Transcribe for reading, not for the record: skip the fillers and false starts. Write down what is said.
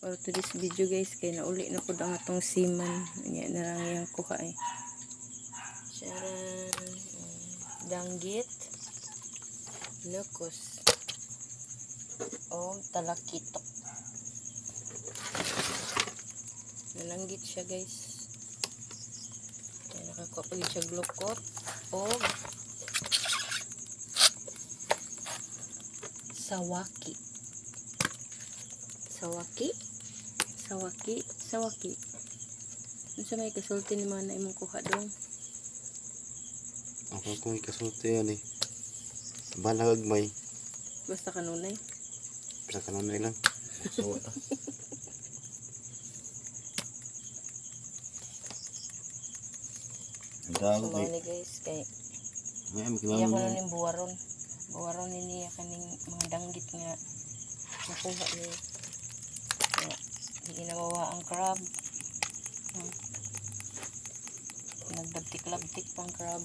for today's video guys, kay nauli na ko ang atong seaman. Nya na lang yang kuha eh. Charan. Danggit. Locos. O talakitok. Nalanggit siya guys. Kaya nakakuha pa siya glukot. O sawaki. Sawaki. Ano sa may kasulti ni mga na imong kuha dong? Ako kung ikasulti yan eh. Balagag may. Basta kanunay. Basta kanunay lang. Sawa ta. Dago Mga kay. ni guys, kay Ay, iya ko magkilala na buwaron. Buwaron niya kaning mga danggit nga nakuha niya. Kaya, hindi na mawa ang crab. Nagdabtik-labtik pang crab.